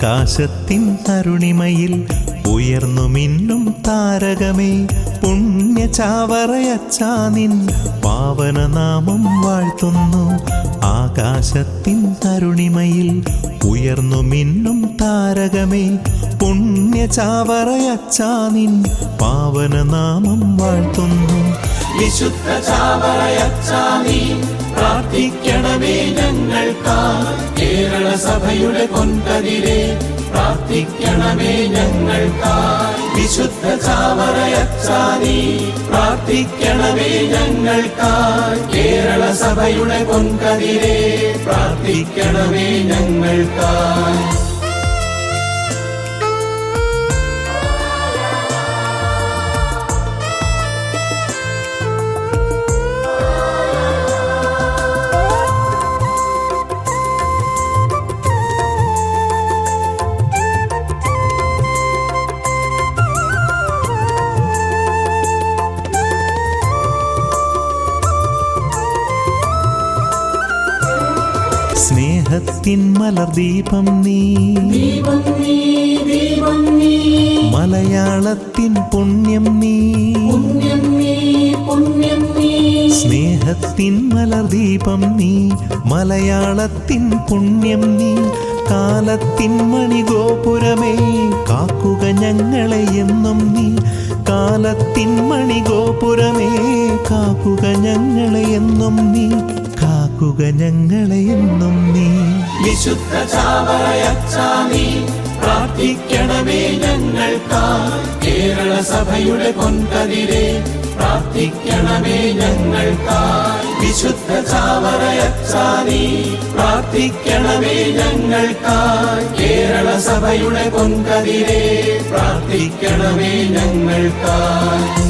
ആകാശത്തിൻ അരുണിമയിൽ ഉയർന്നു മിന്നും താരകമേ പുണ്യ ചാവറയച്ചാ നിൻ പാവനനാമം വാഴ്ത്തുന്നു. ആകാശത്തിൻ അരുണിമയിൽ ഉയർന്നു മിന്നും താരകമേ പുണ്യ ചാവറയച്ചാ നിൻ പാവനനാമം വാഴ്ത്തുന്നു. വിശുദ്ധ ചാവറയച്ചാ നീ പ്രാർത്ഥിക്കണമേ ഞങ്ങൾക്കായി. കേരള സഭയുടെ പൊൻകതിരെ പ്രാർത്ഥിക്കണമേ ഞങ്ങൾക്കായി. വിശുദ്ധ ചാവറയച്ചാ നീ പ്രാർത്ഥിക്കണമേ ഞങ്ങൾക്കായി. കേരള സഭയുടെ പൊൻകതിരെ പ്രാർത്ഥിക്കണമേ ഞങ്ങൾക്കായി. സ്നേഹത്തിൻ മലർദീപം നീ, മലയാളത്തിൻ പുണ്യം നീ, സ്നേഹത്തിൻ മലർദീപം നീ, മലയാളത്തിൻ പുണ്യം നീ. കാലത്തിൻ മണിഗോപുരമേ കാക്കുക ഞങ്ങളെ എന്നും നീ. കാലത്തിൻ മണിഗോപുരമേ കാക്കുക ഞങ്ങളെ എന്നും നീ. കാക്കുക ഞങ്ങളെ എന്നും നീ. വിശുദ്ധ ചാവറയച്ചാ നീ പ്രാർത്ഥിക്കണമേ ഞങ്ങൾക്കായി. കേരള സഭയുടെ പൊൻകതിരെ പ്രാർത്ഥിക്കണമേ ഞങ്ങൾക്കായി. വിശുദ്ധ ചാവറയച്ചാ നീ പ്രാർത്ഥിക്കണമേ ഞങ്ങൾക്കായി. കേരള സഭയുടെ പൊൻകതിരെ പ്രാർത്ഥിക്കണമേ ഞങ്ങൾക്കായി.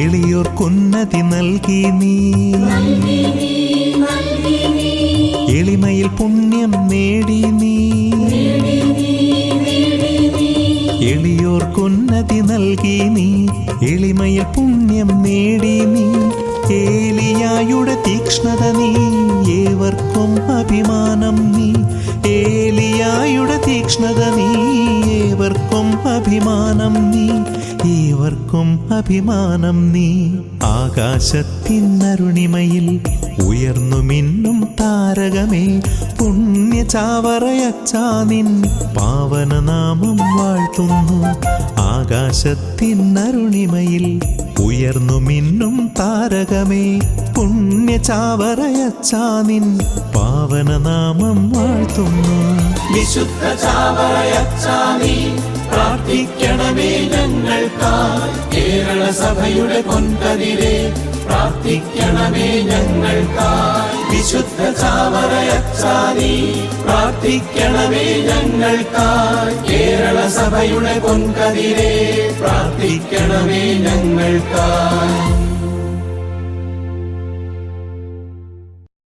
എളിയോർക്കുന്നതി നൽകി നീ, എളിമയിൽ പുണ്യം നേടി നീ. എളിയോർക്കുന്നതി നൽകി നീ, എളിമയിൽ പുണ്യം നേടി നീ. ഏലിയായുടെ തീക്ഷ്ണത നീ, ഏവർക്കും അഭിമാനം നീ. ഏലിയായുടെ തീക്ഷ്ണത നീ, ഏവർക്കും അഭിമാനം നീ. ഏവർക്കും അഭിമാനം നീ. ആകാശത്തിൻ അരുണിമയിൽ ഉയർന്നു മിന്നും താരകമേ പുണ്യ ചാവറയച്ചാ നിൻ പാവനനാമം വാഴ്ത്തുന്നു. ആകാശത്തിൻ അരുണിമയിൽ ഉയർന്നു മിന്നും താരകമേ പുണ്യ ചാവറയച്ചാ നിൻ പാവനനാമം വാഴ്ത്തുന്നു. വിശുദ്ധ ചാവറയച്ചാ നീ പ്രാർത്ഥിക്കണമേ ഞങ്ങൾക്കായി. കേരള സഭയുടെ പൊൻകതിരെ പ്രാർത്ഥിക്കണമേ ഞങ്ങൾക്കായി. വിശുദ്ധ ചാവറയച്ചാ നീ പ്രാർത്ഥിക്കണമേ ഞങ്ങൾക്കായി. കേരള സഭയുടെ പൊൻകതിരെ പ്രാർത്ഥിക്കണമേ ഞങ്ങൾക്കായി.